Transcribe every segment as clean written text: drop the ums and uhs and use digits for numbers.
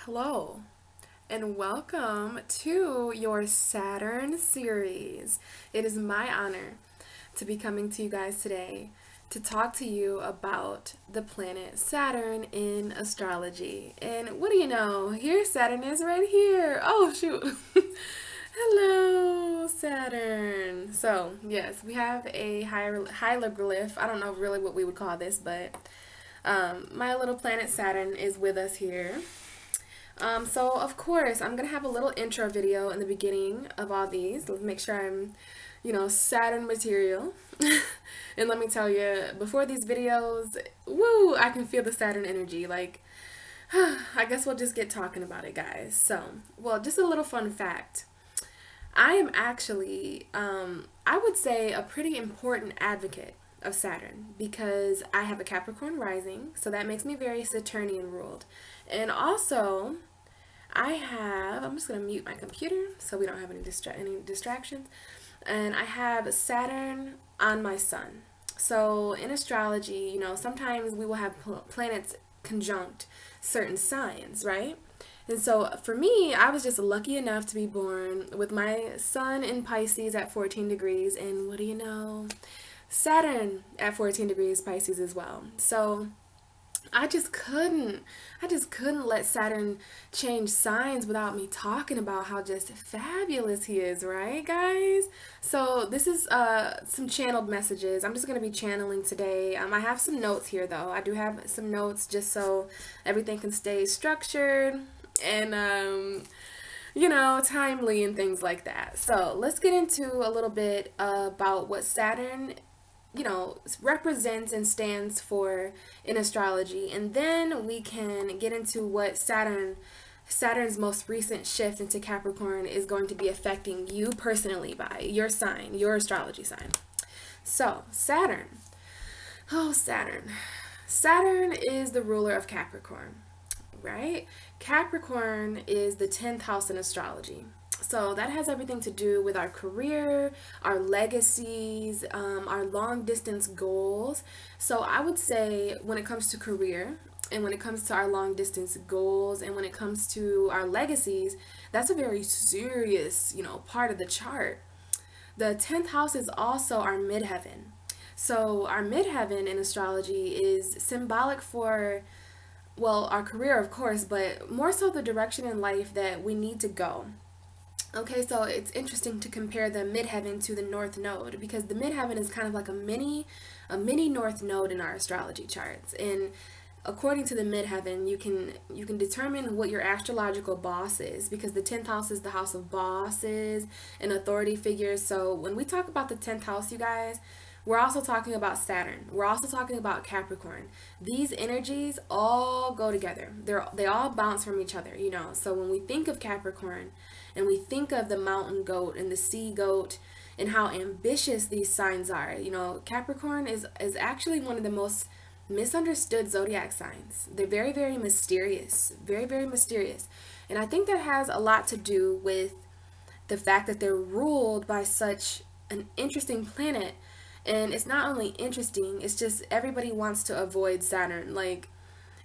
Hello, and welcome to your Saturn series. It is my honor to be coming to you guys today to talk to you about the planet Saturn in astrology. And what do you know? Here Saturn is right here. Oh, shoot. Hello, Saturn. So, yes, we have a hieroglyph. I don't know really what we would call this, but my little planet Saturn is with us here. So of course, I'm going to have a little intro video in the beginning of all these. Let's make sure I'm, Saturn material. And let me tell you, before these videos, woo, I can feel the Saturn energy. Like, I guess we'll just get talking about it, guys. So, well, just a little fun fact. I am actually, I would say, a pretty important advocate of Saturn because I have a Capricorn rising, so that makes me very Saturnian ruled. And also, I'm just going to mute my computer so we don't have any distractions. And I have Saturn on my sun. So in astrology, sometimes we will have planets conjunct certain signs, right? And so for me, I was just lucky enough to be born with my sun in Pisces at 14 degrees. And what do you know? Saturn at 14 degrees Pisces as well. So I just couldn't let Saturn change signs without me talking about how just fabulous he is, right, guys? So this is some channeled messages. I'm just going to be channeling today. I have some notes here, though. I do have some notes just so everything can stay structured and timely and things like that. So let's get into a little bit about what Saturn represents and stands for in astrology, and then we can get into what Saturn's most recent shift into Capricorn is going to be affecting you personally by your sign, your astrology sign. So Saturn is the ruler of Capricorn, right? Capricorn is the 10th house in astrology. So that has everything to do with our career, our legacies, our long distance goals. So I would say when it comes to career and when it comes to our long distance goals and when it comes to our legacies, that's a very serious, part of the chart. The 10th house is also our midheaven. So our midheaven in astrology is symbolic for, well, our career, of course, but more so the direction in life that we need to go. Okay, so it's interesting to compare the midheaven to the north node because the midheaven is kind of like a mini north node in our astrology charts. And according to the midheaven, you can determine what your astrological boss is because the 10th house is the house of bosses and authority figures. So when we talk about the 10th house, you guys, we're also talking about Saturn. We're also talking about Capricorn. These energies all go together. They all bounce from each other, So when we think of Capricorn and we think of the mountain goat and the sea goat and how ambitious these signs are, Capricorn is actually one of the most misunderstood zodiac signs. They're very, very mysterious. Very, very mysterious. And I think that has a lot to do with the fact that they're ruled by such an interesting planet. And it's not only interesting, it's just everybody wants to avoid Saturn. Like,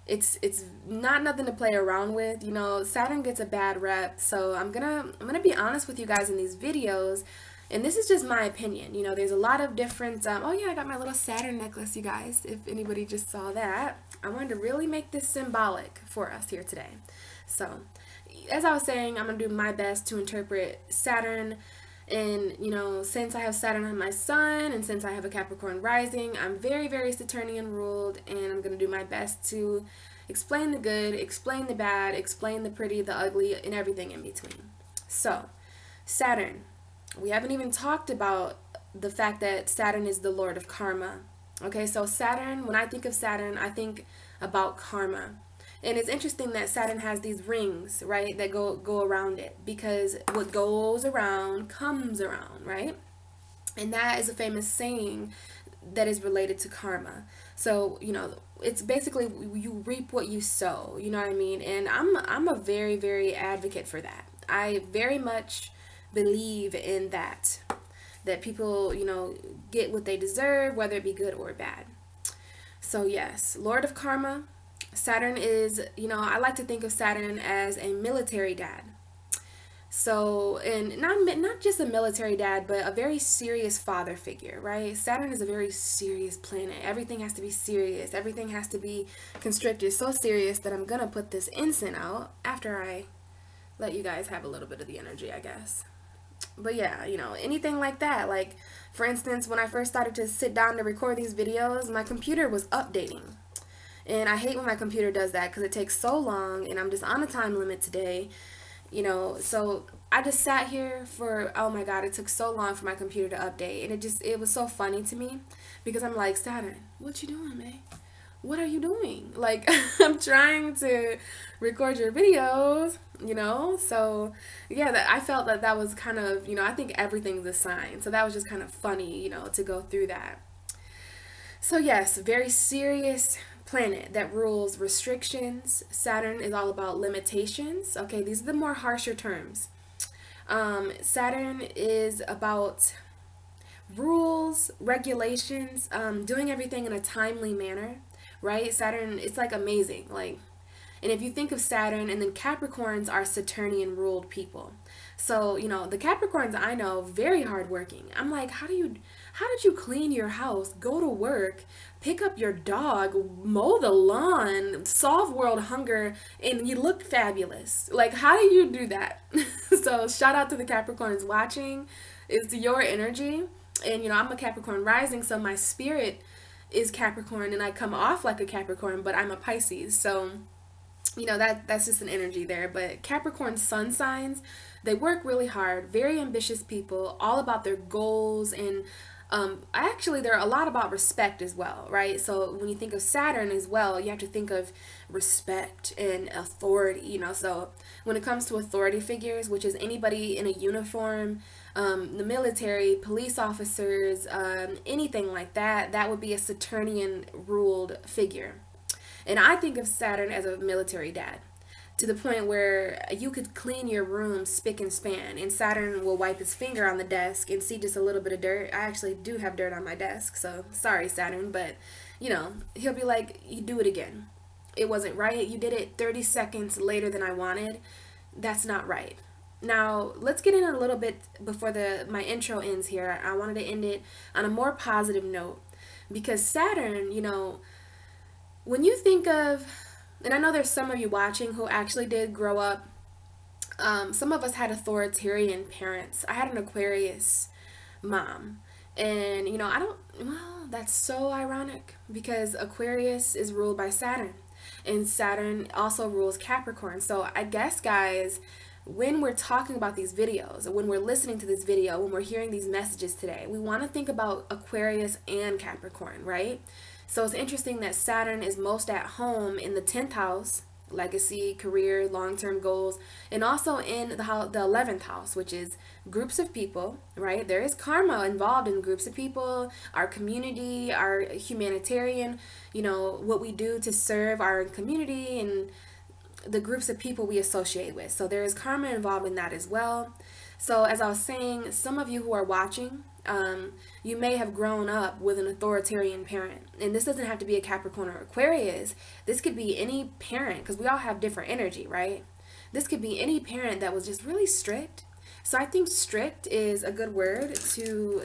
it's not nothing to play around with. Saturn gets a bad rep. So I'm gonna be honest with you guys in these videos. And this is just my opinion. There's a lot of different, oh yeah, I got my little Saturn necklace, you guys, if anybody just saw that. I wanted to really make this symbolic for us here today. So, as I was saying, I'm going to do my best to interpret Saturn. And, since I have Saturn on my sun and since I have a Capricorn rising, I'm very, very Saturnian ruled, and I'm going to do my best to explain the good, explain the bad, explain the pretty, the ugly, and everything in between. So, Saturn. We haven't even talked about the fact that Saturn is the lord of karma. Okay, so Saturn, when I think of Saturn, I think about karma. And it's interesting that Saturn has these rings, right, that go around it because what goes around comes around, right? And that is a famous saying that is related to karma. So, it's basically you reap what you sow, you know what I mean? And I'm a very, very advocate for that. I very much believe in that people, get what they deserve, whether it be good or bad. So yes, Lord of Karma, Saturn is, I like to think of Saturn as a military dad. So, and not just a military dad, but a very serious father figure, right? Saturn is a very serious planet. Everything has to be serious. Everything has to be constricted. So serious that I'm gonna put this incense out after I let you guys have a little bit of the energy, I guess. But yeah, anything like that. Like, for instance, when I first started to sit down to record these videos, my computer was updating. And I hate when my computer does that because it takes so long and I'm just on a time limit today. So I just sat here for, oh my God, it took so long for my computer to update. And it was so funny to me because I'm like, Saturn, what you doing, man? What are you doing? Like, I'm trying to record your videos, So, yeah, I felt that was kind of, I think everything's a sign. So that was just kind of funny, to go through that. So yes, very serious planet that rules restrictions. Saturn is all about limitations. Okay, these are the more harsher terms. Saturn is about rules, regulations, doing everything in a timely manner, right? Saturn, it's like amazing. Like, and if you think of Saturn, and then Capricorns are Saturnian ruled people. So, the Capricorns I know, very hardworking. I'm like, how did you clean your house, go to work, pick up your dog, mow the lawn, solve world hunger, and you look fabulous? Like, how do you do that? So, shout out to the Capricorns watching. It's your energy. And, I'm a Capricorn rising, so my spirit is Capricorn, and I come off like a Capricorn, but I'm a Pisces. So, that's just an energy there. But Capricorn sun signs, they work really hard, very ambitious people, all about their goals, and actually they're a lot about respect as well, right? So when you think of Saturn as well, you have to think of respect and authority, So when it comes to authority figures, which is anybody in a uniform, the military, police officers, anything like that, that would be a Saturnian ruled figure. And I think of Saturn as a military dad, to the point where you could clean your room spick and span, and Saturn will wipe his finger on the desk and see just a little bit of dirt. I actually do have dirt on my desk, so sorry, Saturn, but he'll be like, you do it again. It wasn't right. You did it 30 seconds later than I wanted. That's not right. Now, let's get in a little bit before my intro ends here. I wanted to end it on a more positive note, because Saturn, when you think of, and I know there's some of you watching who actually did grow up, some of us had authoritarian parents. I had an Aquarius mom, and that's so ironic because Aquarius is ruled by Saturn, and Saturn also rules Capricorn. So I guess, guys, when we're talking about these videos, when we're listening to this video, when we're hearing these messages today, we want to think about Aquarius and Capricorn, right? So it's interesting that Saturn is most at home in the 10th house, legacy, career, long-term goals, and also in the 11th house, which is groups of people, right? There is karma involved in groups of people, our community, our humanitarian, what we do to serve our community and the groups of people we associate with. So there is karma involved in that as well. So as I was saying, some of you who are watching, you may have grown up with an authoritarian parent. And this doesn't have to be a Capricorn or Aquarius. This could be any parent, because we all have different energy, right? This could be any parent that was just really strict. So I think strict is a good word to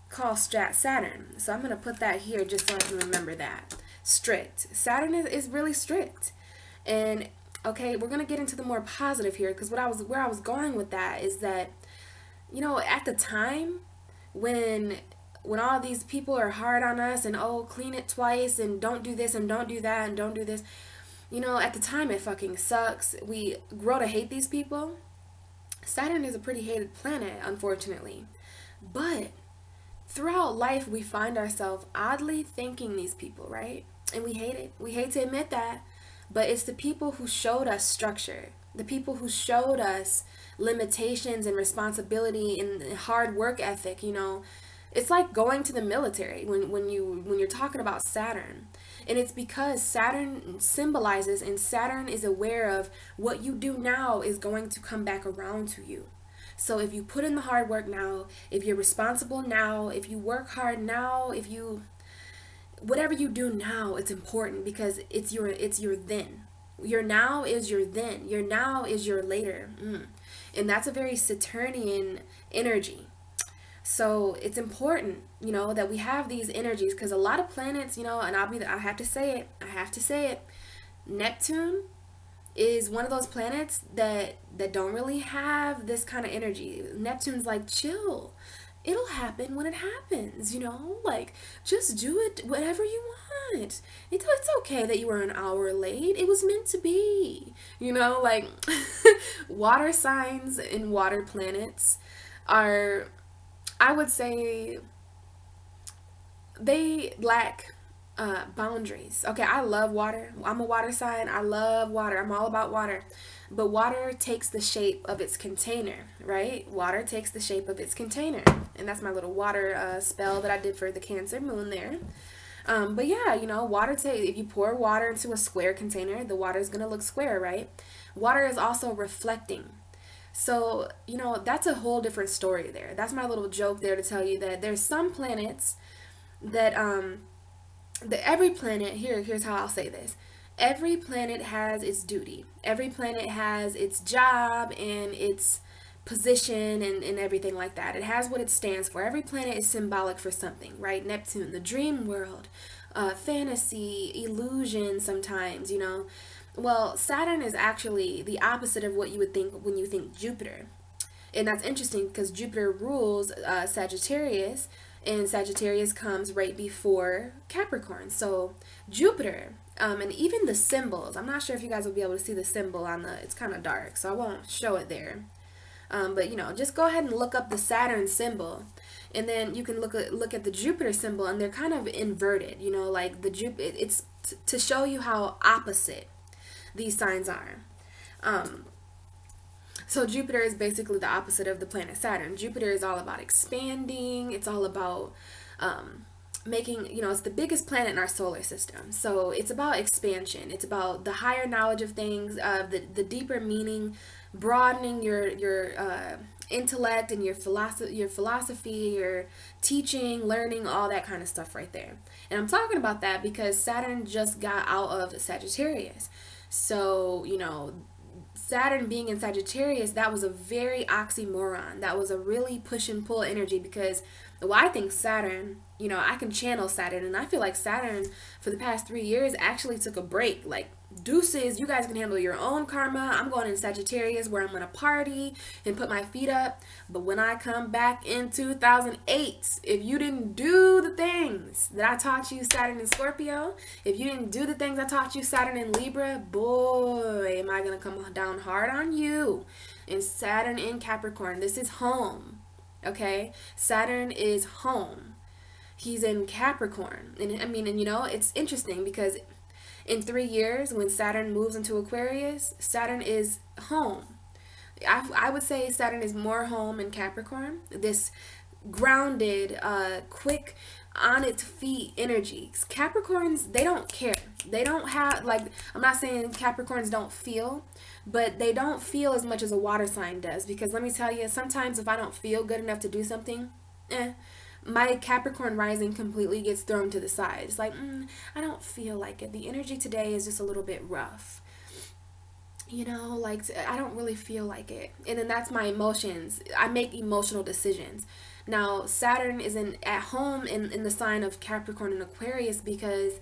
call Saturn. So I'm going to put that here just so I can remember that. Strict. Saturn is really strict. And okay, we're going to get into the more positive here, because where I was going with that is that, at the time when all these people are hard on us and, oh, clean it twice and don't do this and don't do that and don't do this, at the time it fucking sucks. We grow to hate these people. Saturn is a pretty hated planet, unfortunately. But throughout life, we find ourselves oddly thanking these people, right? And we hate it. We hate to admit that. But it's the people who showed us structure, the people who showed us limitations and responsibility and hard work ethic. It's like going to the military when you're talking about Saturn. And it's because Saturn symbolizes, and Saturn is aware of what you do now is going to come back around to you. So if you put in the hard work now, if you're responsible now, if you work hard now, whatever you do now, it's important because it's your then. Your now is your then. Your now is your later. And that's a very Saturnian energy. So it's important, that we have these energies, because a lot of planets, and I have to say it, Neptune is one of those planets that don't really have this kind of energy. Neptune's like, chill. It'll happen when it happens, like, just do it whatever you want. It's okay that you were an hour late. It was meant to be, like water signs and water planets are, I would say, they lack boundaries. Okay, I love water. I'm a water sign. I love water. I'm all about water. But water takes the shape of its container, right? Water takes the shape of its container. And that's my little water spell that I did for the Cancer moon there. But yeah, water if you pour water into a square container, the water is going to look square, right? Water is also reflecting. So, that's a whole different story there. That's my little joke there to tell you that there's some planets that every planet, here's how I'll say this. Every planet has its duty. Every planet has its job and its position and everything like that. It has what it stands for. Every planet is symbolic for something, right? Neptune, the dream world, fantasy, illusion sometimes, Well, Saturn is actually the opposite of what you would think when you think Jupiter. And that's interesting because Jupiter rules Sagittarius, and Sagittarius comes right before Capricorn. So Jupiter, and even the symbols, I'm not sure if you guys will be able to see the symbol it's kind of dark, so I won't show it there. But just go ahead and look up the Saturn symbol, and then you can look at the Jupiter symbol, and they're kind of inverted, like it's to show you how opposite these signs are. So Jupiter is basically the opposite of the planet Saturn. Jupiter is all about expanding. It's all about making, it's the biggest planet in our solar system. So it's about expansion. It's about the higher knowledge of things, the deeper meaning, broadening your intellect and your philosophy, your teaching, learning, all that kind of stuff right there. And I'm talking about that because Saturn just got out of Sagittarius. So, Saturn being in Sagittarius, that was a very oxymoron. That was a really push and pull energy because, well, I think Saturn, I can channel Saturn, and I feel like Saturn for the past 3 years actually took a break. Like, deuces, you guys can handle your own karma. I'm going in Sagittarius where I'm going to party and put my feet up. But when I come back in 2008, if you didn't do the things that I taught you, Saturn in Scorpio, if you didn't do the things I taught you, Saturn in Libra, boy, am I going to come down hard on you. And Saturn in Capricorn, this is home, okay? Saturn is home. He's in Capricorn. And it's interesting because in 3 years, when Saturn moves into Aquarius, Saturn is home. I would say Saturn is more home in Capricorn. This grounded, quick, on its feet energy. Capricorns, they don't care. They don't have, I'm not saying Capricorns don't feel, but they don't feel as much as a water sign does. Because let me tell you, sometimes if I don't feel good enough to do something, my Capricorn rising completely gets thrown to the side. It's like, I don't feel like it. The energy today is just a little bit rough. I don't really feel like it. And then that's my emotions. I make emotional decisions. Now, Saturn is at home in the sign of Capricorn and Aquarius because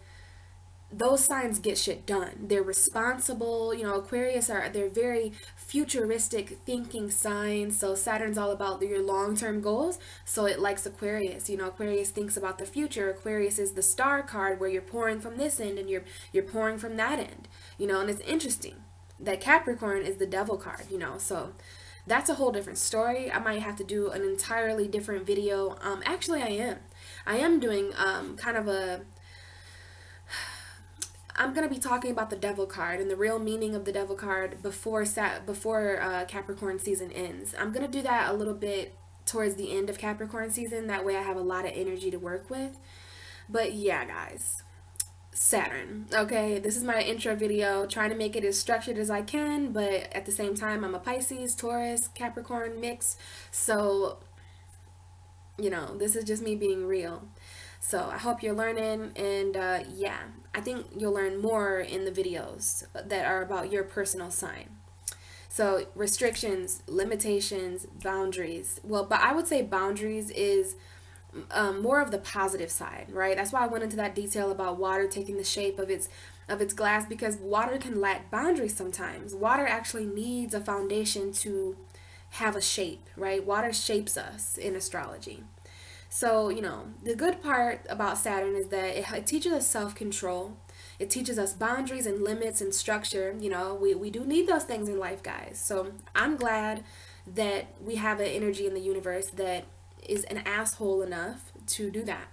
those signs get shit done. They're responsible. Aquarius they're very futuristic thinking signs. So Saturn's all about your long-term goals. So it likes Aquarius. Aquarius thinks about the future. Aquarius is the star card where you're pouring from this end and you're pouring from that end. And it's interesting that Capricorn is the devil card, so that's a whole different story. I might have to do an entirely different video. Actually, I am doing kind of I'm going to be talking about the devil card and the real meaning of the devil card before Capricorn season ends. I'm going to do that a little bit towards the end of Capricorn season. That way I have a lot of energy to work with. But yeah, guys, Saturn. Okay, this is my intro video, trying to make it as structured as I can, but at the same time, I'm a Pisces, Taurus, Capricorn mix. So, this is just me being real. So I hope you're learning, and yeah, I think you'll learn more in the videos that are about your personal sign. So restrictions, limitations, boundaries. Well, but I would say boundaries is more of the positive side, right? That's why I went into that detail about water taking the shape of its glass, because water can lack boundaries sometimes. Water actually needs a foundation to have a shape, right? Water shapes us in astrology. So, the good part about Saturn is that it teaches us self-control. It teaches us boundaries and limits and structure. We do need those things in life, guys. So I'm glad that we have an energy in the universe that is an asshole enough to do that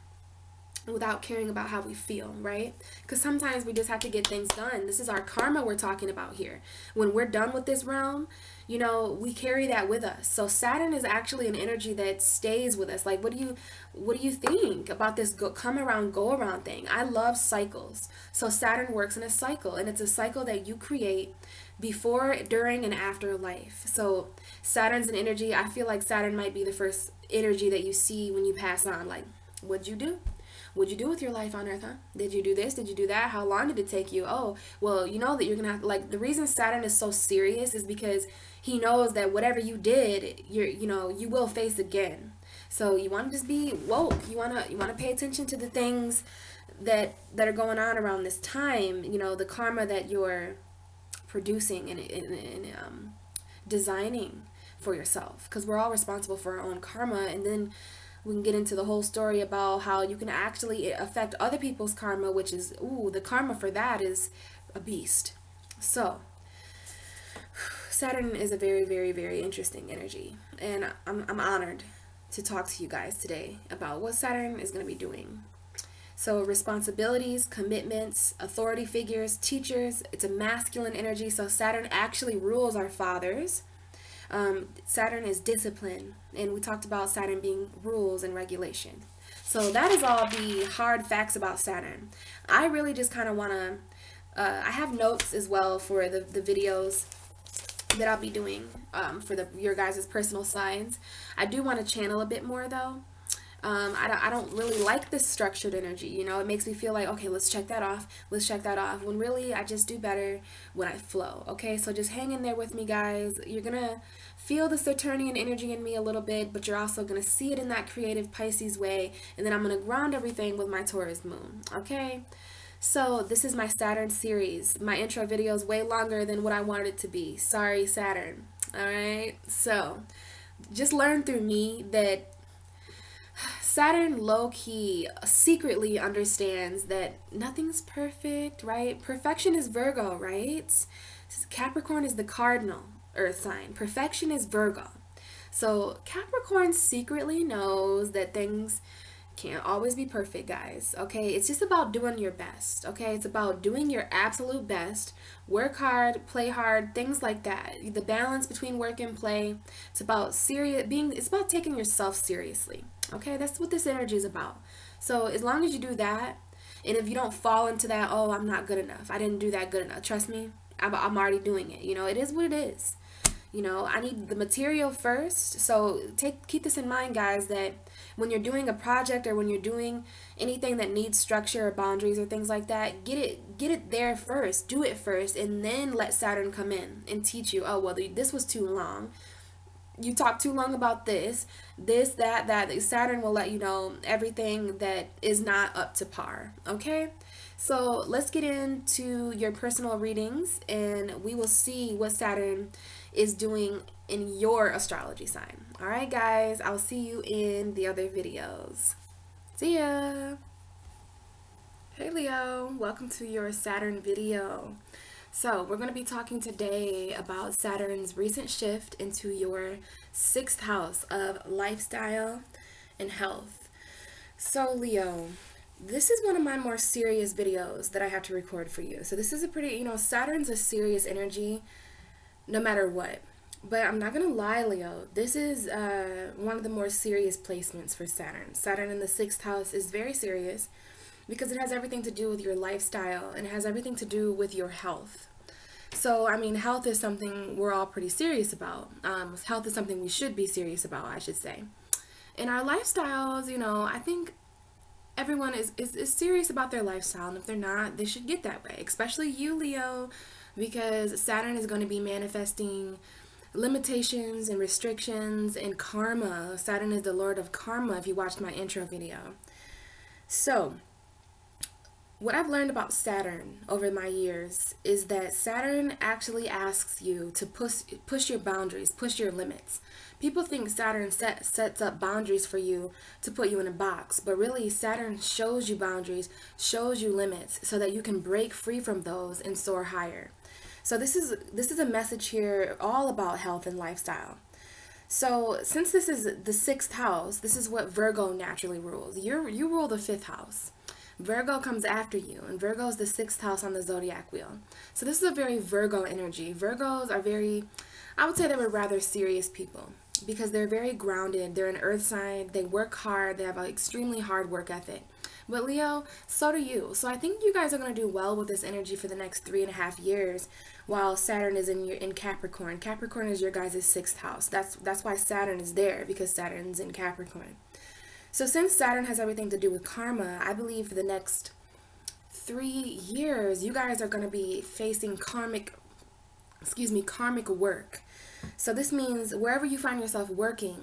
without caring about how we feel, right? Because sometimes we just have to get things done. This is our karma we're talking about here. When we're done with this realm, we carry that with us. So Saturn is actually an energy that stays with us. Like, what do you think about this come around, go around thing? I love cycles. So Saturn works in a cycle, and it's a cycle that you create before, during, and after life. So Saturn's an energy. I feel like Saturn might be the first energy that you see when you pass on. Like, what'd you do? What'd you do with your life on Earth, huh? Did you do this? Did you do that? How long did it take you? Oh, well, you know that you're gonna have, like, the reason Saturn is so serious is because he knows that whatever you did, you will face again. So you want to just be woke. You wanna pay attention to the things that are going on around this time. The karma that you're producing and designing for yourself, because we're all responsible for our own karma. And then we can get into the whole story about how you can actually affect other people's karma, which is, the karma for that is a beast. So Saturn is a very, very, very interesting energy, and I'm honored to talk to you guys today about what Saturn is going to be doing. So responsibilities, commitments, authority figures, teachers. It's a masculine energy, so Saturn actually rules our fathers. Saturn is discipline, and we talked about Saturn being rules and regulation. So that is all the hard facts about Saturn. I really just kind of want to, I have notes as well for the videos that I'll be doing for your guys' personal signs. I do want to channel a bit more though. I don't really like this structured energy. It makes me feel like, okay, let's check that off, when really I just do better when I flow. Okay, so just hang in there with me, guys. You're gonna feel the Saturnian energy in me a little bit, but you're also gonna see it in that creative Pisces way, and then I'm gonna ground everything with my Taurus moon. Okay, so this is my Saturn series. My intro video is way longer than what I wanted it to be. Sorry, Saturn. All right, so just learn through me that Saturn low-key secretly understands that nothing's perfect, right? Perfection is Virgo, right? Capricorn is the cardinal earth sign. Perfection is Virgo. So Capricorn secretly knows that things can't always be perfect, guys. Okay, it's just about doing your best. Okay, it's about doing your absolute best. Work hard, play hard, things like that. The balance between work and play. It's about it's about taking yourself seriously. Okay, that's what this energy is about. So as long as you do that, and if you don't fall into that, oh, I'm not good enough, I didn't do that good enough, trust me, I'm already doing it. It is what it is. I need the material first. So keep this in mind, guys, that when you're doing a project or when you're doing anything that needs structure or boundaries or things like that, get it there first, do it first, and then let Saturn come in and teach you, oh, well, this was too long. You talk too long about this, that. Saturn will let you know everything that is not up to par. Okay, so let's get into your personal readings, and we will see what Saturn is doing in your astrology sign. All right, guys, I'll see you in the other videos. See ya. Hey Leo, welcome to your Saturn video. So we're going to be talking today about Saturn's recent shift into your 6th house of lifestyle and health. So Leo, this is one of my more serious videos that I have to record for you. So this is a pretty, Saturn's a serious energy no matter what. But I'm not going to lie, Leo, this is one of the more serious placements for Saturn. Saturn in the 6th house is very serious because it has everything to do with your lifestyle and it has everything to do with your health. So, I mean, health is something we're all pretty serious about. Health is something we should be serious about, I should say. In our lifestyles, I think everyone is serious about their lifestyle, and if they're not, they should get that way, especially you, Leo, because Saturn is going to be manifesting limitations and restrictions and karma. Saturn is the lord of karma, if you watched my intro video. So what I've learned about Saturn over my years is that Saturn actually asks you to push your boundaries, push your limits. People think Saturn sets up boundaries for you to put you in a box, but really Saturn shows you boundaries, shows you limits so that you can break free from those and soar higher. So this is a message here all about health and lifestyle. So since this is the 6th house, this is what Virgo naturally rules. You rule the 5th house. Virgo comes after you, and Virgo is the 6th house on the zodiac wheel. So this is a very Virgo energy. Virgos are very, I would say they were rather serious people because they're very grounded. They're an earth sign. They work hard. They have an extremely hard work ethic. But Leo, so do you. So I think you guys are going to do well with this energy for the next 3.5 years while Saturn is in Capricorn. Capricorn is your guys' 6th house. That's why Saturn is there, because Saturn's in Capricorn. So since Saturn has everything to do with karma, I believe for the next 3 years, you guys are going to be facing karmic work. So this means wherever you find yourself working,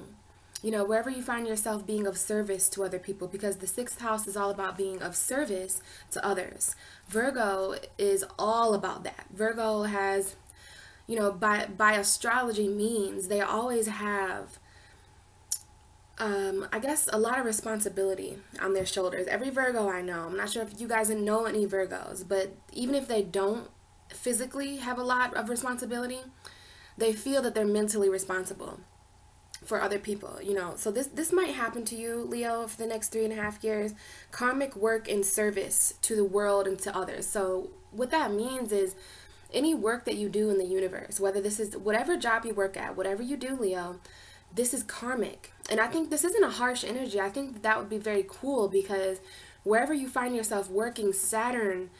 wherever you find yourself being of service to other people, because the 6th house is all about being of service to others. Virgo is all about that. Virgo has, by astrology means, they always have I guess a lot of responsibility on their shoulders. Every Virgo I know, I'm not sure if you guys know any Virgos, but even if they don't physically have a lot of responsibility, they feel that they're mentally responsible for other people, So this might happen to you, Leo, for the next 3.5 years. Karmic work in service to the world and to others. So what that means is any work that you do in the universe, whether this is whatever job you work at, whatever you do, Leo, this is karmic. And I think this isn't a harsh energy. I think that would be very cool, because wherever you find yourself working, Saturn,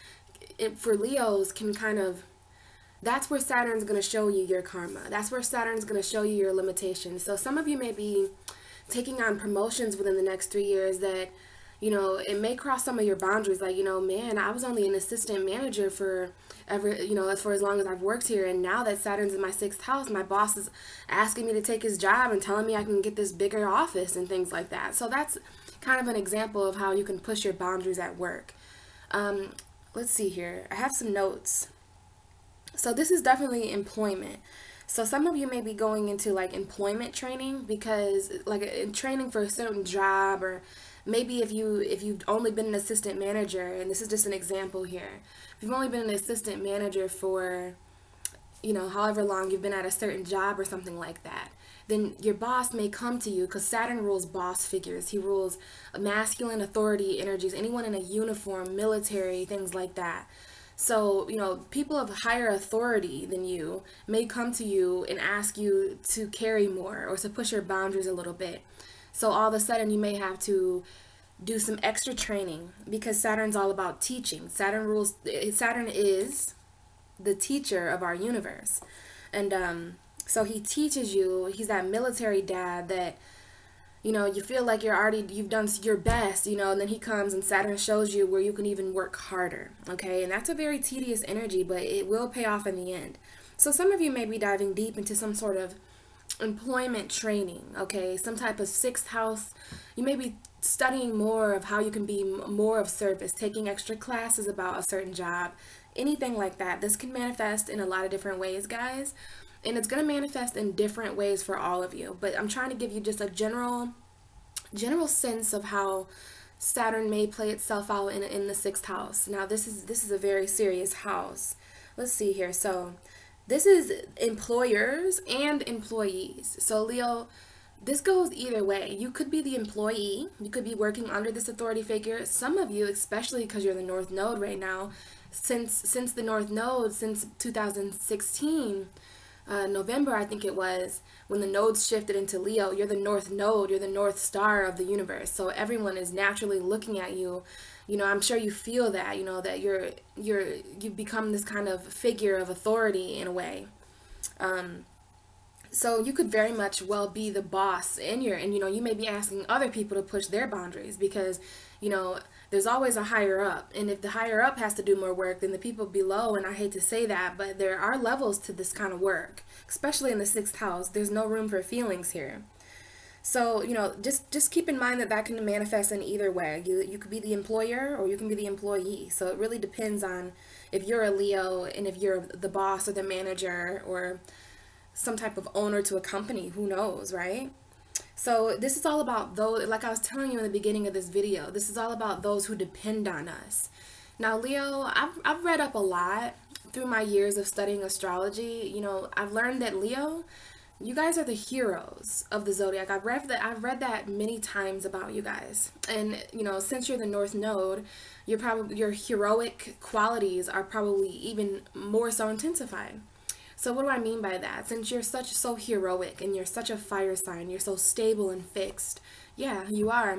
for Leos, can kind of, that's where Saturn's going to show you your karma. That's where Saturn's going to show you your limitations. So some of you may be taking on promotions within the next 3 years that, it may cross some of your boundaries. Like, man, I was only an assistant manager for for as long as I've worked here. And now that Saturn's in my 6th house, my boss is asking me to take his job and telling me I can get this bigger office and things like that. So that's kind of an example of how you can push your boundaries at work. Let's see here. I have some notes. So this is definitely employment. So some of you may be going into like employment training, because like in training for a certain job, or maybe if you've only been an assistant manager, and this is just an example here, if you've only been an assistant manager for, however long you've been at a certain job or something like that, then your boss may come to you, because Saturn rules boss figures. He rules masculine authority energies, anyone in a uniform, military, things like that. So, people of higher authority than you may come to you and ask you to carry more or to push your boundaries a little bit. So all of a sudden you may have to do some extra training, because Saturn's all about teaching. Saturn is the teacher of our universe. And so he teaches you. He's that military dad that, you feel like you've done your best, and then he comes and Saturn shows you where you can even work harder, okay? And that's a very tedious energy, but it will pay off in the end. So some of you may be diving deep into some sort of employment training, okay? Some type of 6th house. You may be studying more of how you can be more of service, taking extra classes about a certain job, anything like that. This can manifest in a lot of different ways, guys. And it's going to manifest in different ways for all of you. But I'm trying to give you just a general sense of how Saturn may play itself out in the 6th house. Now, this is a very serious house. Let's see here. So this is employers and employees. So Leo, this goes either way. You could be the employee. You could be working under this authority figure. Some of you, especially because you're the North Node right now, since the North Node, since 2016, November, I think it was, when the nodes shifted into Leo, you're the North Node, you're the North Star of the universe. So everyone is naturally looking at you. I'm sure you feel that, that you've become this kind of figure of authority in a way. So you could very much well be the boss in your, and you may be asking other people to push their boundaries because, there's always a higher up. And if the higher up has to do more work than the people below, and I hate to say that, but there are levels to this kind of work, especially in the sixth house. There's no room for feelings here. So, just keep in mind that that can manifest in either way. You could be the employer or you can be the employee. So it really depends on if you're a Leo and if you're the boss or the manager or some type of owner to a company, who knows, right? So this is all about those, like I was telling you in the beginning of this video, this is all about those who depend on us. Now, Leo, I've read up a lot through my years of studying astrology. I've learned that Leo, you guys are the heroes of the zodiac. I've read that many times about you guys. And, since you're the North Node, your heroic qualities are probably even more so intensified. So what do I mean by that? Since you're so heroic and you're such a fire sign, you're so stable and fixed. Yeah, you are.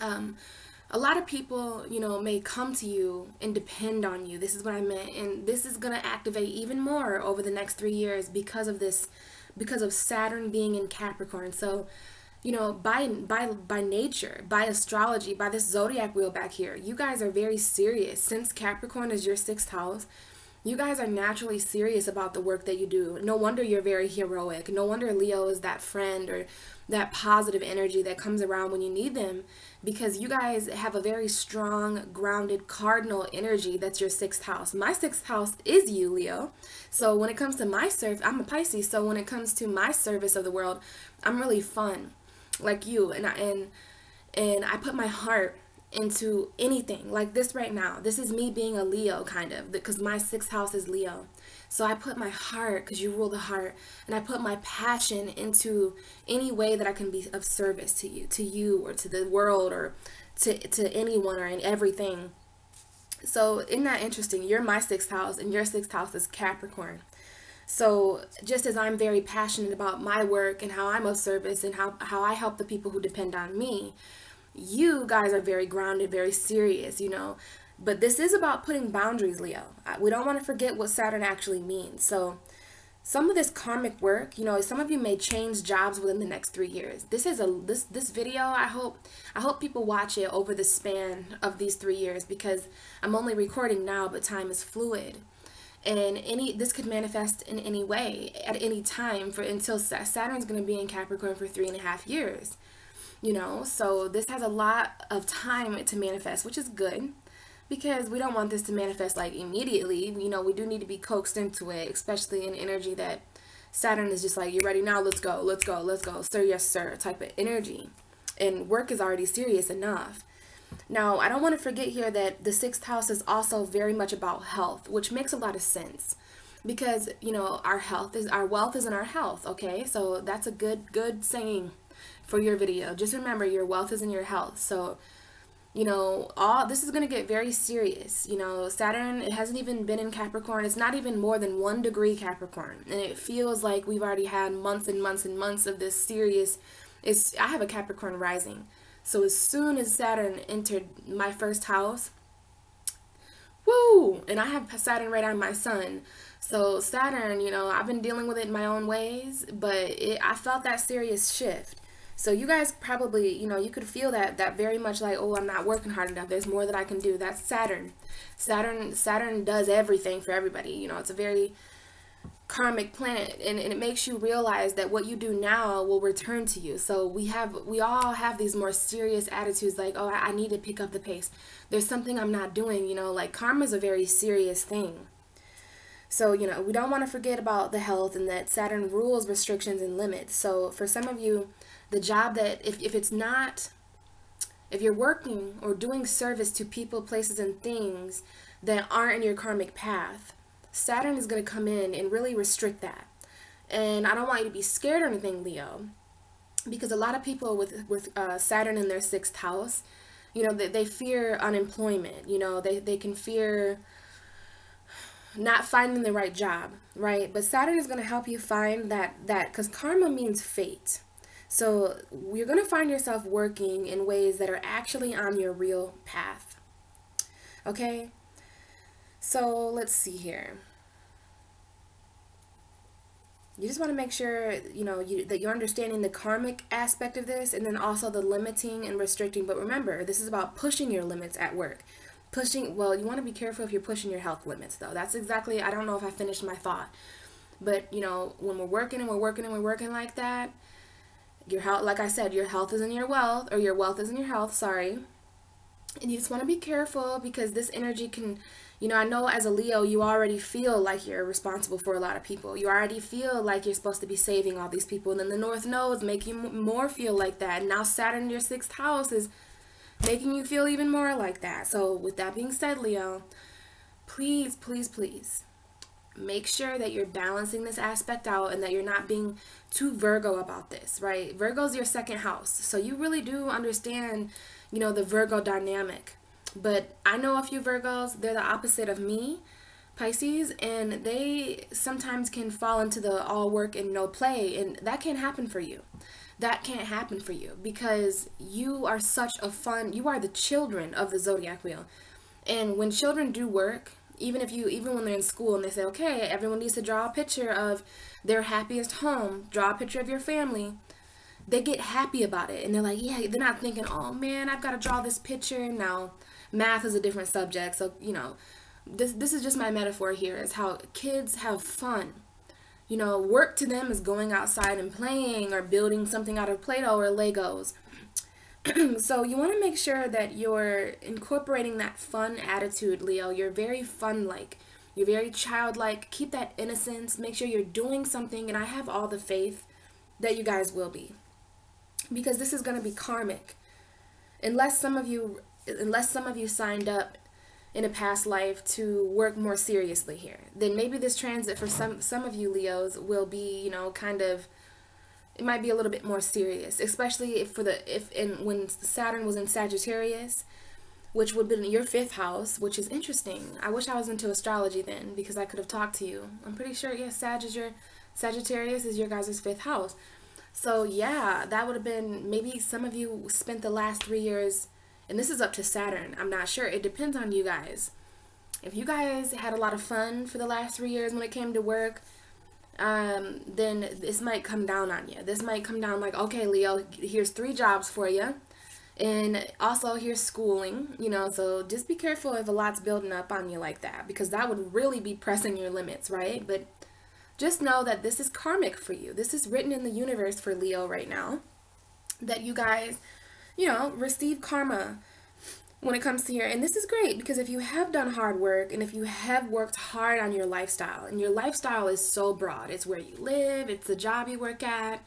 A lot of people, may come to you and depend on you. This is what I meant. And this is going to activate even more over the next 3 years because of Saturn being in Capricorn. So, by nature, by astrology, by this zodiac wheel back here, you guys are very serious. Since Capricorn is your sixth house, you guys are naturally serious about the work that you do. No wonder you're very heroic. No wonder Leo is that friend or that positive energy that comes around when you need them, because you guys have a very strong, grounded, cardinal energy. That's your sixth house. My sixth house is you, Leo. So when it comes to my service, I'm a Pisces. So when it comes to my service of the world, I'm really fun, like you. And I put my heart into anything like this right now. This is me being a Leo, kind of, because my sixth house is Leo. So I put my heart, because you rule the heart, and I put my passion into any way that I can be of service to you or to the world or to anyone or in everything. So isn't that interesting? You're my sixth house and your sixth house is Capricorn. So just as I'm very passionate about my work and how I'm of service and how I help the people who depend on me, you guys are very grounded, very serious, but this is about putting boundaries, Leo. We don't want to forget what Saturn actually means. So some of this karmic work, some of you may change jobs within the next 3 years. This is this video, I hope people watch it over the span of these 3 years, because I'm only recording now, but time is fluid. And this could manifest in any way at any time until Saturn's going to be in Capricorn for 3.5 years. So this has a lot of time to manifest, which is good, because we don't want this to manifest like immediately. We do need to be coaxed into it, especially in energy that Saturn is just like, you ready now? Let's go, let's go, let's go. Sir, yes, sir, type of energy. And work is already serious enough. Now, I don't want to forget here that the sixth house is also very much about health, which makes a lot of sense. Because, our wealth is in our health, okay? So that's a good saying for your video. Just remember, your wealth is in your health. So, all this is going to get very serious. Saturn, it hasn't even been in Capricorn. It's not even more than 1 degree Capricorn. And it feels like we've already had months and months and months of this serious. I have a Capricorn rising. So as soon as Saturn entered my first house, woo! And I have Saturn right on my sun. So Saturn, I've been dealing with it in my own ways, but I felt that serious shift. So you guys probably, you could feel that very much like, oh, I'm not working hard enough. There's more that I can do. That's Saturn. Saturn does everything for everybody. It's a very karmic planet, and it makes you realize that what you do now will return to you. So we all have these more serious attitudes like, oh, I need to pick up the pace. There's something I'm not doing, like karma is a very serious thing. So, we don't want to forget about the health, and that Saturn rules restrictions and limits. So for some of you, the job that if you're working or doing service to people, places, and things that aren't in your karmic path, Saturn is going to come in and really restrict that. And I don't want you to be scared or anything, Leo, because a lot of people with Saturn in their sixth house, they fear unemployment. They can fear not finding the right job, right? But Saturn is going to help you find that because karma means fate. So you're going to find yourself working in ways that are actually on your real path. Okay? So let's see here. You just want to make sure, that you're understanding the karmic aspect of this, and then also the limiting and restricting. But remember, this is about pushing your limits at work. Well, you want to be careful if you're pushing your health limits, though. That's exactly, I don't know if I finished my thought. But, when we're working and we're working and we're working like that, your health, like I said, your health is in your wealth, or your wealth is in your health, sorry. And you just want to be careful, because this energy can, I know as a Leo, you already feel like you're responsible for a lot of people. You already feel like you're supposed to be saving all these people. And then the North Nodes make you more feel like that. And now Saturn in your 6th house is making you feel even more like that. So with that being said, Leo, please, please, please make sure that you're balancing this aspect out, and that you're not being too Virgo about this, right? Virgo's your 2nd house. So you really do understand, the Virgo dynamic. But I know a few Virgos, they're the opposite of me, Pisces, and they sometimes can fall into the all work and no play, and that can't happen for you. That can't happen for you, because you are you are the children of the zodiac wheel. And when children do work, even when they're in school and they say, okay, everyone needs to draw a picture of their happiest home, draw a picture of your family, they get happy about it. And they're like, yeah, they're not thinking, oh man, I've got to draw this picture. Now, math is a different subject. So, this is just my metaphor here, is how kids have fun. Work to them is going outside and playing, or building something out of Play-Doh or Legos. So you want to make sure that you're incorporating that fun attitude, Leo. You're very fun-like. You're very childlike. Keep that innocence. Make sure you're doing something, and I have all the faith that you guys will be. Because this is going to be karmic. Unless some of you signed up in a past life to work more seriously here, then maybe this transit for some of you Leos will be, it might be a little bit more serious, especially when Saturn was in Sagittarius, which would have been your 5th house, which is interesting. I wish I was into astrology then, because I could have talked to you. I'm pretty sure, yes, Sagittarius is your guys' 5th house. So yeah, that would have been, maybe some of you spent the last 3 years, and this is up to Saturn. I'm not sure. It depends on you guys. If you guys had a lot of fun for the last 3 years when it came to work, then this might come down on you. This might come down like, okay, Leo, here's 3 jobs for you. And also here's schooling, so just be careful if a lot's building up on you like that, because that would really be pressing your limits, right? But just know that this is karmic for you. This is written in the universe for Leo right now, that you guys, receive karma when it comes to here. And this is great, because if you have done hard work, and if you have worked hard on your lifestyle, and your lifestyle is so broad, it's where you live, it's the job you work at,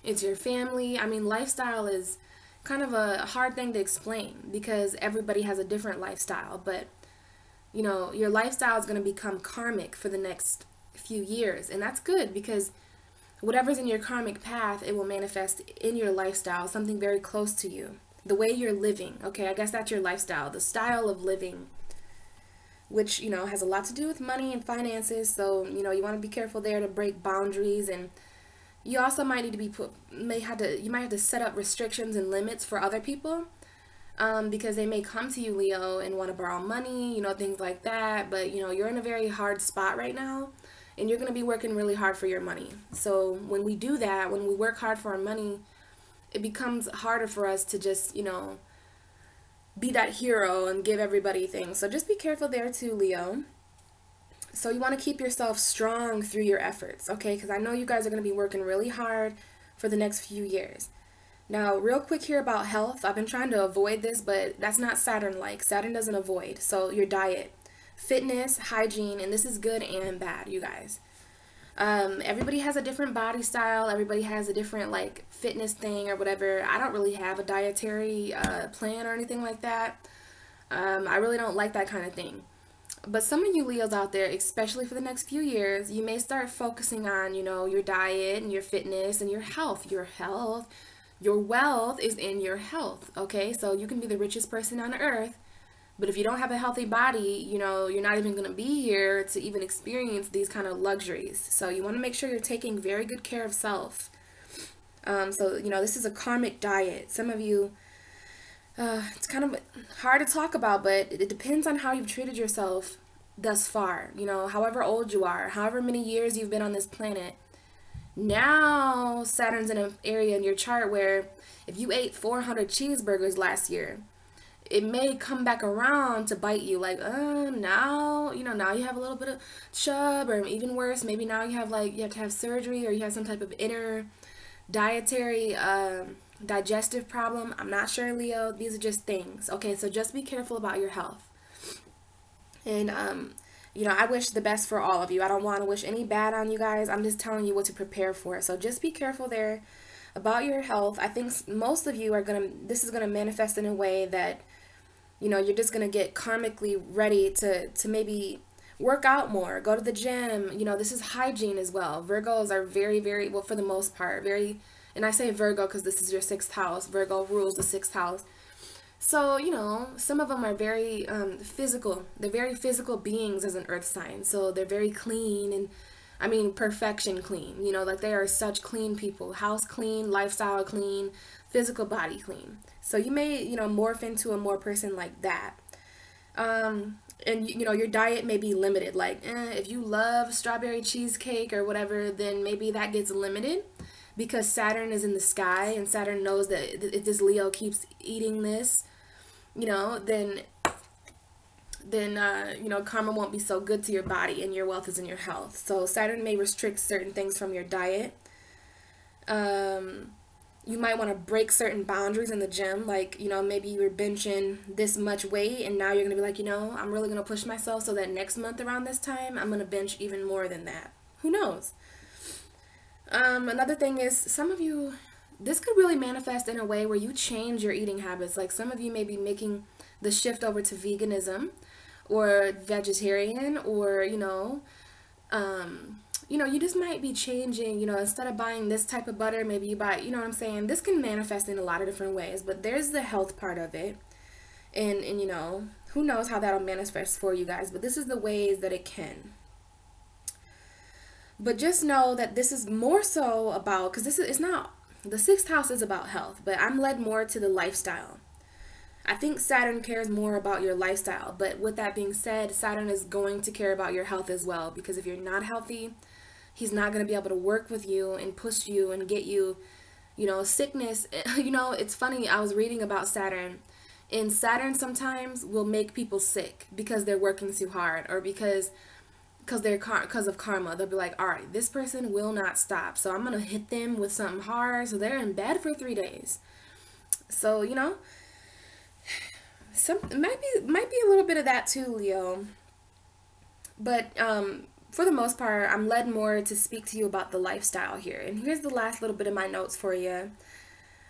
it's your family. I mean, lifestyle is kind of a hard thing to explain, because everybody has a different lifestyle. But your lifestyle is going to become karmic for the next few years, and that's good, because whatever's in your karmic path, it will manifest in your lifestyle, something very close to you. The way you're living, okay, I guess that's your lifestyle, the style of living, which, has a lot to do with money and finances. So, you want to be careful there to break boundaries, and you also might need to you might have to set up restrictions and limits for other people, because they may come to you, Leo, and want to borrow money, things like that. But, you're in a very hard spot right now, and you're going to be working really hard for your money. So when we do that, when we work hard for our money, it becomes harder for us to just, be that hero and give everybody things. So just be careful there too, Leo. So you want to keep yourself strong through your efforts, okay? Because I know you guys are going to be working really hard for the next few years. Now, real quick here about health. I've been trying to avoid this, but that's not Saturn-like. Saturn doesn't avoid. So your diet, fitness, hygiene, and this is good and bad, you guys. Everybody has a different body style. Everybody has a different fitness thing or whatever. I don't really have a dietary plan or anything like that. I really don't like that kind of thing. But some of you Leos out there, especially for the next few years, you may start focusing on, your diet and your fitness and your health. Your wealth is in your health, okay? So you can be the richest person on earth, but if you don't have a healthy body, you're not even going to be here to even experience these kind of luxuries. So you want to make sure you're taking very good care of self. So, this is a karmic diet. Some of you, it's kind of hard to talk about, but it depends on how you've treated yourself thus far. However old you are, however many years you've been on this planet, Now Saturn's in an area in your chart where if you ate 400 cheeseburgers last year, it may come back around to bite you. Like, now, now you have a little bit of chub, or even worse, maybe now you have you have to have surgery, or you have some type of inner dietary digestive problem. I'm not sure, Leo. These are just things. Okay, so just be careful about your health. And I wish the best for all of you. I don't want to wish any bad on you guys. I'm just telling you what to prepare for. So just be careful there about your health. I think most of you this is gonna manifest in a way that, you're just gonna get karmically ready to maybe work out more, go to the gym. This is hygiene as well. Virgos are very, very, well, for the most part, very, and I say Virgo because this is your 6th house. Virgo rules the 6th house. So, some of them are very physical. They're very physical beings as an earth sign. So they're very clean, and I mean perfection clean. Like they are such clean people. House clean, lifestyle clean, physical body clean. So you may, morph into a more person like that. And your diet may be limited. Like, if you love strawberry cheesecake or whatever, then maybe that gets limited, because Saturn is in the sky, and Saturn knows that if this Leo keeps eating this, then karma won't be so good to your body, and your wealth is in your health. So Saturn may restrict certain things from your diet. You might want to break certain boundaries in the gym. Like, maybe you were benching this much weight, and now you're going to be like, I'm really going to push myself so that next month around this time, I'm going to bench even more than that. Who knows? Another thing is, some of you, this could really manifest in a way where you change your eating habits. Like, some of you may be making the shift over to veganism or vegetarian, or, you just might be changing, instead of buying this type of butter, maybe you buy, what I'm saying? This can manifest in a lot of different ways, but there's the health part of it. And who knows how that'll manifest for you guys, but this is the ways that it can. But just know that this is more so about, because it's not, the 6th house is about health, but I'm led more to the lifestyle. I think Saturn cares more about your lifestyle, but with that being said, Saturn is going to care about your health as well, because if you're not healthy, he's not going to be able to work with you and push you and get you, sickness. It's funny, I was reading about Saturn, and Saturn sometimes will make people sick because they're working too hard, or because of karma. They'll be like, all right, this person will not stop, so I'm gonna hit them with something hard, so they're in bed for 3 days. So it might be a little bit of that too, Leo. But for the most part, I'm led more to speak to you about the lifestyle here. And here's the last little bit of my notes for you.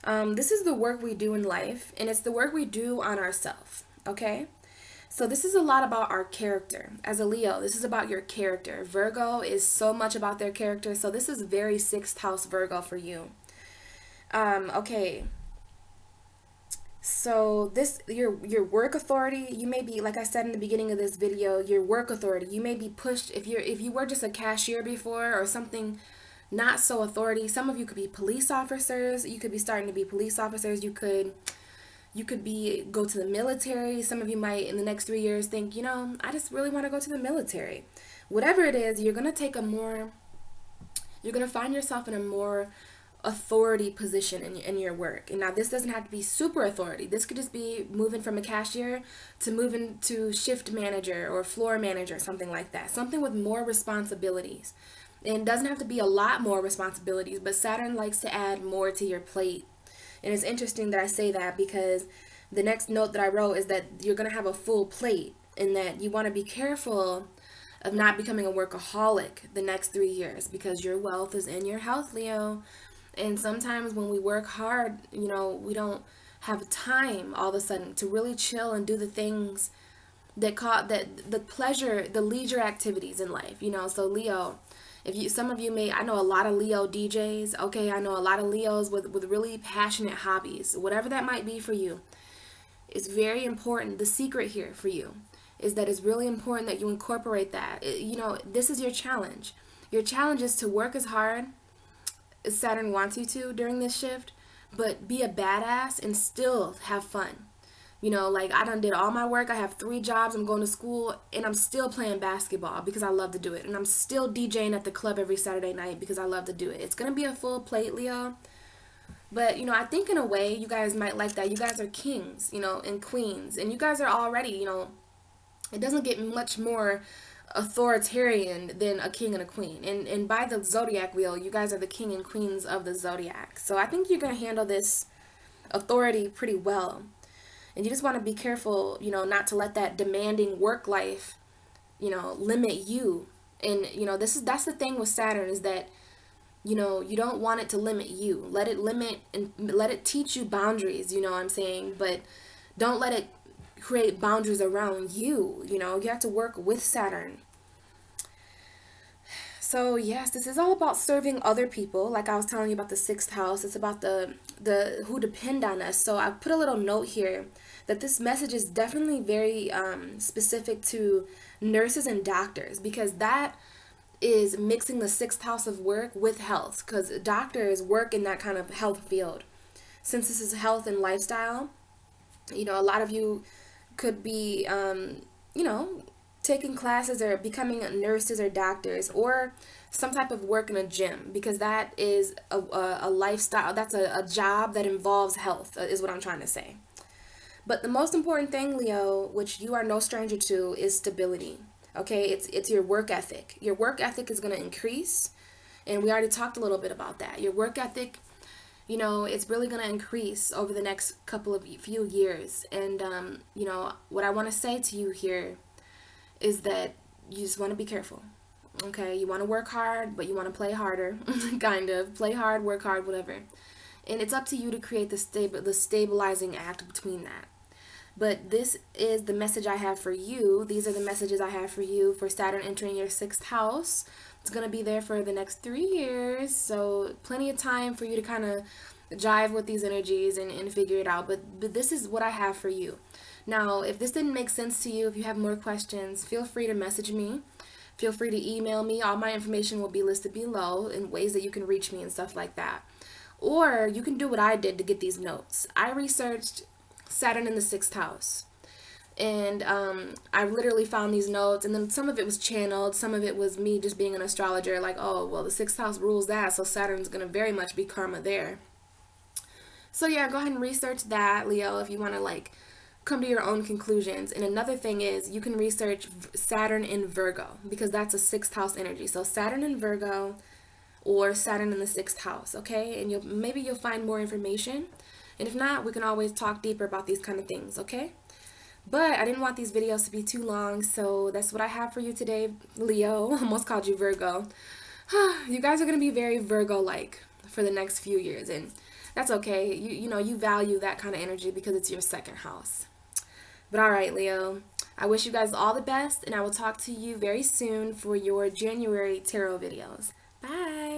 This is the work we do in life, and it's the work we do on ourselves. Okay. So this is a lot about our character. As a Leo, this is about your character. Virgo is so much about their character. So this is very 6th house Virgo for you. Okay. So your work authority, you may be, like I said in the beginning of this video, your work authority, you may be pushed, if you were just a cashier before or something not so authority. Some of you could be police officers. You could be starting to be police officers. You could go to the military. Some of you might in the next 3 years think, I just really want to go to the military. Whatever it is, you're going to find yourself in a more authority position in your work. And now this doesn't have to be super authority. This could just be moving from a cashier to moving to shift manager or floor manager, something like that. Something with more responsibilities. And it doesn't have to be a lot more responsibilities, but Saturn likes to add more to your plate. And it's interesting that I say that, because the next note that I wrote is that you're going to have a full plate, and that you want to be careful of not becoming a workaholic the next 3 years, because your wealth is in your health, Leo. And sometimes when we work hard, we don't have time all of a sudden to really chill and do the things that the pleasure, the leisure activities in life, So Leo, some of you may, I know a lot of Leo DJs, okay, I know a lot of Leos with really passionate hobbies, whatever that might be for you. It's very important. The secret here for you is that it's really important that you incorporate that. This is your challenge. Your challenge is to work as hard as Saturn wants you to during this shift, but be a badass and still have fun. You know, like I done did all my work. I have 3 jobs. I'm going to school and I'm still playing basketball because I love to do it. And I'm still DJing at the club every Saturday night because I love to do it. It's going to be a full plate, Leo. But, you know, I think in a way you guys might like that. You guys are kings, you know, and queens. And you guys are already, you know, it doesn't get much more authoritarian than a king and a queen. And by the zodiac wheel, you guys are the king and queens of the zodiac. So I think you're going to handle this authority pretty well. And you just want to be careful, you know, not to let that demanding work life, you know, limit you. And, you know, that's the thing with Saturn is that, you know, you don't want it to limit you. Let it limit and let it teach you boundaries, you know what I'm saying? But don't let it create boundaries around you. You know, you have to work with Saturn. So yes, this is all about serving other people. Like I was telling you about the 6th house. It's about the who depend on us. So I put a little note here that this message is definitely very specific to nurses and doctors, because that is mixing the 6th house of work with health, because doctors work in that kind of health field. Since this is health and lifestyle, you know, a lot of you could be, you know, taking classes or becoming nurses or doctors, or some type of work in a gym, because that is a lifestyle. That's a job that involves health, is what I'm trying to say. But the most important thing, Leo, which you are no stranger to, is stability. Okay, it's your work ethic. Your work ethic is going to increase, and we already talked a little bit about that. Your work ethic, you know, it's really going to increase over the next few years. And you know, what I want to say to you here is that you just want to be careful. Okay, you want to work hard, but you want to play harder. Kind of play hard, work hard, whatever. And it's up to you to create the stabilizing act between that. But this is the message I have for you. These are the messages I have for you for Saturn entering your 6th house. It's going to be there for the next 3 years, so plenty of time for you to kind of jive with these energies and figure it out. But this is what I have for you. Now, if this didn't make sense to you, if you have more questions, feel free to message me. Feel free to email me. All my information will be listed below in ways that you can reach me and stuff like that. Or you can do what I did to get these notes. I researched Saturn in the 6th house. And I literally found these notes, and then some of it was channeled, some of it was me just being an astrologer, like, oh, well, the 6th house rules that, so Saturn's going to very much be karma there. So yeah, go ahead and research that, Leo, if you want to, like, come to your own conclusions. And another thing is, you can research Saturn in Virgo, because that's a 6th house energy. So Saturn in Virgo or Saturn in the 6th house, okay? And maybe you'll find more information. And if not, we can always talk deeper about these kind of things, okay? But I didn't want these videos to be too long, so that's what I have for you today, Leo. Almost called you Virgo. You guys are going to be very Virgo-like for the next few years, and that's okay. You know, you value that kind of energy because it's your 2nd house. But all right, Leo, I wish you guys all the best, and I will talk to you very soon for your January tarot videos. Bye!